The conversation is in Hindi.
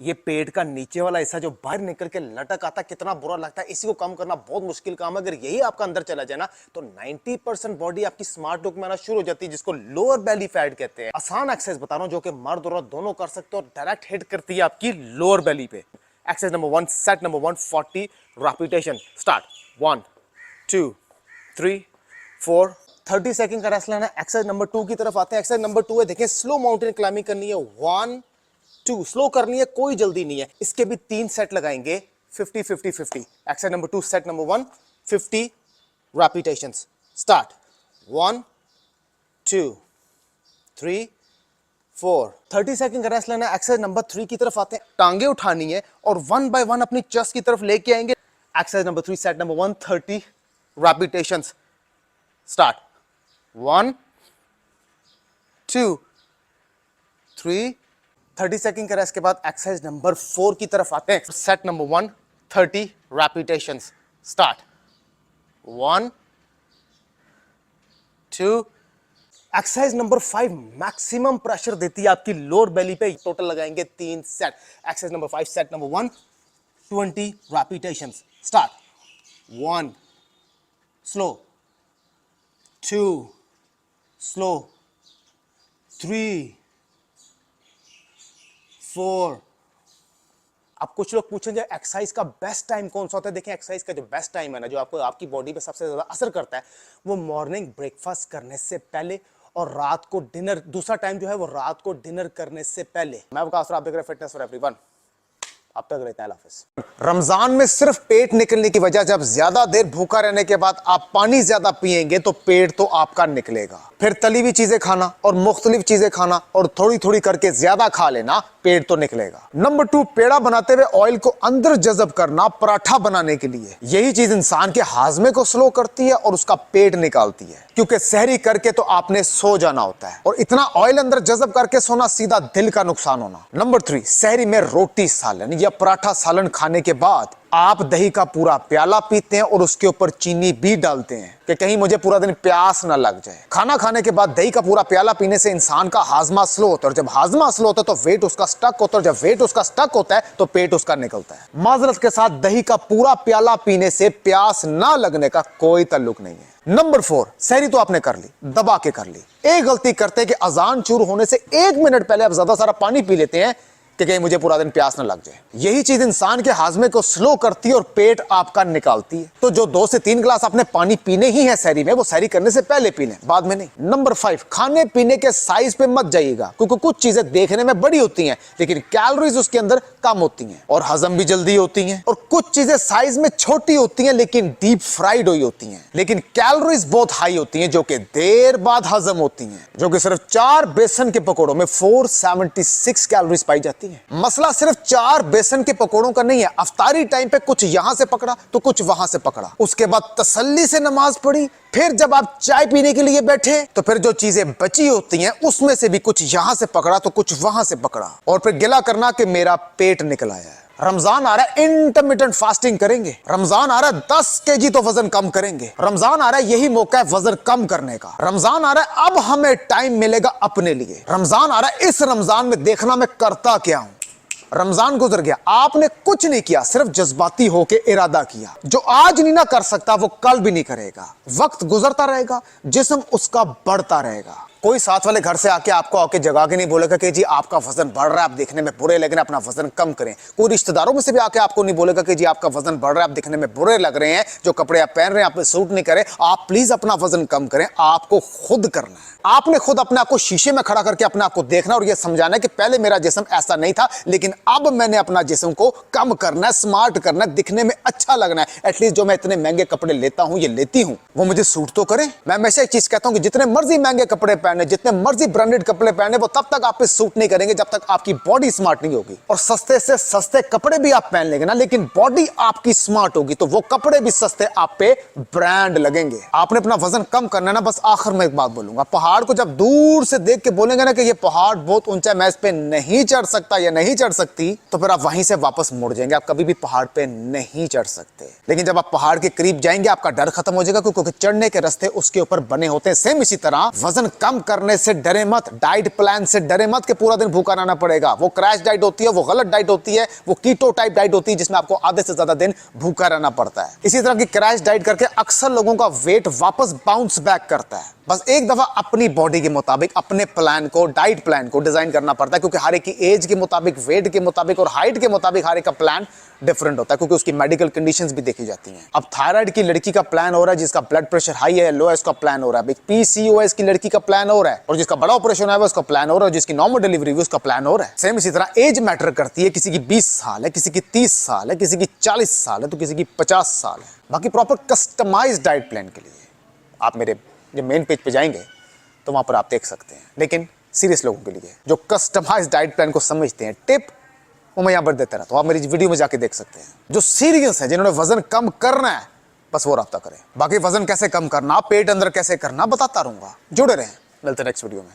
ये पेट का नीचे वाला हिस्सा जो बाहर निकल के लटक आता है, कितना बुरा लगता है। इसी को कम करना बहुत मुश्किल काम है। अगर यही आपका अंदर चला जाए ना तो 90% बॉडी आपकी स्मार्ट लुक में आना शुरू हो जाती है, जिसको लोअर बेली फैट कहते हैं। आसान एक्सरसाइज बता रहा हूं जो कि मर्द और औरत दोनों कर सकते हो और डायरेक्ट हिट करती है आपकी लोअर बेली पे। Exercise number 1, set number 1, 40 repetition. Start. 1 2 3 4 30 second का रेस्ट लेना। एक्सरसाइज नंबर 2 की तरफ आते हैं। एक्सरसाइज नंबर 2 है, देखिए स्लो माउंटेन क्लाइंबिंग करनी है। 1 2 स्लो करनी है, कोई जल्दी नहीं है। इसके भी 3 सेट लगाएंगे 50 50 50। Exercise number 2, set number 1, 50 repetitions. Start. 1 2 3 4 30 second का रेस्ट लेना है। एक्सरसाइज नंबर 3 की तरफ आते हैं। टांगे उठानी है और 1 बाय 1 अपनी चेस्ट की तरफ लेके आएंगे। Exercise number 3, set number 1, 30 repetitions. Start. 1 2 3 30 second के रेस्ट के बाद एक्सरसाइज नंबर 4 की तरफ आते हैं। Set number 1, 30 repetitions. Start. 1 2। Exercise number 5 maximum pressure देती है आपकी लोअर बेली पे। टोटल लगाएंगे 3 set. Exercise number 5, set number 1, 20 repetitions. Start. 1 slow, 2 slow, 3 4। अब कुछ लोग पूछेंगे एक्सरसाइज का बेस्ट टाइम कौन सा होता है। देखिए एक्सरसाइज का जो बेस्ट टाइम है ना, जो आपको आपकी बॉडी पे सबसे ज्यादा असर करता है, वो मॉर्निंग ब्रेकफास्ट करने से पहले और रात को डिनर। दूसरा टाइम जो है वो रात को डिनर करने से पहले। मैं विकास, आप देख रहे हैं फिटनेस फॉर एवरीवन। अब तक रहता है हाफिज। रमजान में सिर्फ पेट निकलने की वजह, जब ज्यादा देर भूखा रहने के बाद आप पानी ज्यादा पिएंगे तो पेट तो आपका निकलेगा। फिर तली हुई चीजें खाना और मुख्तलिफ चीजें खाना और थोड़ी थोड़ी करके ज्यादा खा लेना, पेट तो निकलेगा। नंबर 2, पेड़ा बनाते हुए ऑयल को अंदर जज़ब करना पराठा बनाने के लिए। यही चीज इंसान के हाजमे को स्लो करती है और उसका पेट निकालती है, क्योंकि सहरी करके तो आपने सो जाना होता है और इतना ऑयल अंदर जज़ब करके सोना सीधा दिल का नुकसान होना। नंबर 3, सहरी में रोटी सालन या पराठा सालन खाने के बाद आप दही का पूरा प्याला पीते हैं और उसके ऊपर चीनी भी डालते हैं कि कहीं मुझे पूरा दिन प्यास ना लग जाए। खाना खाने के बाद दही का पूरा प्याला पीने से इंसान का हाजमा स्लो होता है और जब हाजमा स्लो होता है तो वेट उसका स्टक होता है और जब वेट उसका स्टक होता है तो पेट उसका निकलता है। माजरत के साथ, दही का पूरा प्याला पीने से प्यास ना लगने का कोई ताल्लुक नहीं है। नंबर 4, सहरी तो आपने कर ली, दबा के कर ली। एक गलती करते हैं कि अजान शुरू होने से 1 मिनट पहले आप ज्यादा सारा पानी पी लेते हैं कि कहीं मुझे पूरा दिन प्यास न लग जाए। यही चीज इंसान के हाजमे को स्लो करती है और पेट आपका निकालती है। तो जो 2 से 3 गिलास आपने पानी पीने ही है सहरी में, वो सहरी करने से पहले पी लें, बाद में नहीं। नंबर 5, खाने पीने के साइज पे मत जाइएगा, क्योंकि कुछ चीजें देखने में बड़ी होती हैं लेकिन कैलोरीज उसके अंदर कम होती हैं और हजम भी जल्दी होती हैं, और कुछ चीजें साइज में छोटी होती हैं लेकिन डीप फ्राइड हुई होती हैं, लेकिन कैलोरीज बहुत हाई होती हैं जो कि देर बाद हजम होती हैं, जो कि सिर्फ 4 बेसन के पकौड़ों में 476 कैलोरीज पाई जाती है। मसला सिर्फ 4 बेसन के पकोड़ों का नहीं है। अफ्तारी टाइम पे कुछ यहां से पकड़ा तो कुछ वहां से पकड़ा, उसके बाद तसल्ली से नमाज पढ़ी, फिर जब आप चाय पीने के लिए बैठे तो फिर जो चीजें बची होती हैं उसमें से भी कुछ यहां से पकड़ा तो कुछ वहां से पकड़ा, और फिर गिला करना कि मेरा पेट निकल आया है। रमजान आ रहा है, इंटरमिटेंट फास्टिंग करेंगे। रमजान आ रहा है, 10 केजी तो वजन कम करेंगे। रमजान आ रहा है, यही मौका है वजन कम करने का। रमजान आ रहा है, अब हमें टाइम मिलेगा अपने लिए। रमजान आ रहा है, इस रमजान में देखना मैं करता क्या हूं। रमजान गुजर गया, आपने कुछ नहीं किया, सिर्फ जज्बाती होके इरादा किया। जो आज नहीं ना कर सकता वो कल भी नहीं करेगा। वक्त गुजरता रहेगा, जिस्म उसका बढ़ता रहेगा। कोई साथ वाले घर से आके आपको आके जगा के नहीं बोलेगा कि जी आपका वजन बढ़ रहा है, आप देखने में बुरे लग रहे हैं, अपना वजन कम करें। कोई रिश्तेदारों में से भी आके आपको नहीं बोलेगा कि जी आपका वजन बढ़ रहा है, आप देखने में बुरे लग रहे हैं, जो कपड़े आप पहन रहे हैं आप पे सूट नहीं करे, आप प्लीज अपना वजन कम करें। आपको खुद करना है। आपने खुद अपने आप को शीशे में खड़ा करके अपने आप को देखना और यह समझाना है कि पहले मेरा जिस्म ऐसा नहीं था, लेकिन अब मैंने अपना जिस्म को कम करना है, स्मार्ट करना है, दिखने में अच्छा लगना है। एटलीस्ट जो मैं इतने महंगे कपड़े लेता हूं, ये लेती हूं, वो मुझे सूट तो करें। मैं हमेशा एक चीज कहता हूं कि जितने मर्जी महंगे कपड़े पहने, जितने मर्जी ब्रांडेड कपड़े पहने, वो तब तक आप पे सूट नहीं करेंगे जब तक आपकी बॉडी स्मार्ट नहीं होगी। और सस्ते से सस्ते कपड़े भी आप पहन लेंगे ना, लेकिन बॉडी आपकी स्मार्ट होगी तो वो कपड़े भी सस्ते आप पे ब्रांड लगेंगे। आपने अपना वजन कम करना है ना। बस आखिर में एक बात बोलूंगा, पहाड़ को जब दूर से देख के बोलेंगे ना कि ये पहाड़ बहुत ऊंचा है, मैं इस पे नहीं चढ़ सकता या नहीं चढ़ सकती, तो फिर आप वहीं से वापस मुड़ जाएंगे। आप कभी भी पहाड़ पे नहीं चढ़ सकते। लेकिन जब आप पहाड़ के करीब जाएंगे आपका डर खत्म हो जाएगा, क्योंकि चढ़ने के रास्ते उसके ऊपर बने होते हैं। सेम इसी तरह वजन कम करने से डरे मत, डाइट प्लान से डरे मत कि पूरा दिन भूखा रहना पड़ेगा। वो क्रैश डाइट होती है, वो गलत डाइट होती है, वो कीटो टाइप डाइट होती है जिसमें आपको आधे से ज्यादा दिन भूखा रहना पड़ता है। इसी तरह की क्रैश डाइट करके अक्सर लोगों का वेट वापस बाउंस बैक करता है। बस एक दफा अपनी बॉडी के मुताबिक अपने प्लान को, डाइट प्लान को डिजाइन करना पड़ता है, क्योंकि हर एक की एज के मुताबिक, वेट के मुताबिक और हाइट के मुताबिक हर एक का प्लान डिफरेंट होता है, क्योंकि उसकी मेडिकल कंडीशंस भी देखी जाती हैं। अब थायराइड की लड़की का प्लान हो रहा है, जिसका ब्लड प्रेशर हाई है, लो है, उसका प्लान हो रहा है। पीसीओएस की लड़की का प्लान हो रहा है, और जिसका बड़ा ऑपरेशन है उसका प्लान हो रहा है, जिसकी नॉर्मल डिलीवरी हुई उसका प्लान हो रहा है। सेम इसी तरह एज मैटर करती है। किसी की 20 साल है, किसी की 30 साल है, किसी की 40 साल है, तो किसी की 50 साल है। बाकी प्रॉपर कस्टमाइज्ड डाइट प्लान के लिए आप मेरे जो मेन पेज पे जाएंगे तो वहां पर आप देख सकते हैं। लेकिन सीरियस लोगों के लिए जो कस्टमाइज्ड डाइट प्लान को समझते हैं, टिप वो मैं यहां पर देता रहता हूं, आप मेरी वीडियो में जाके देख सकते हैं। जो सीरियस है, जिन्होंने वजन कम करना है, बस वो राब्ता करें। बाकी वजन कैसे कम करना, पेट अंदर कैसे करना, बताता रहूंगा। जुड़े रहें, मिलते हैं नेक्स्ट वीडियो में।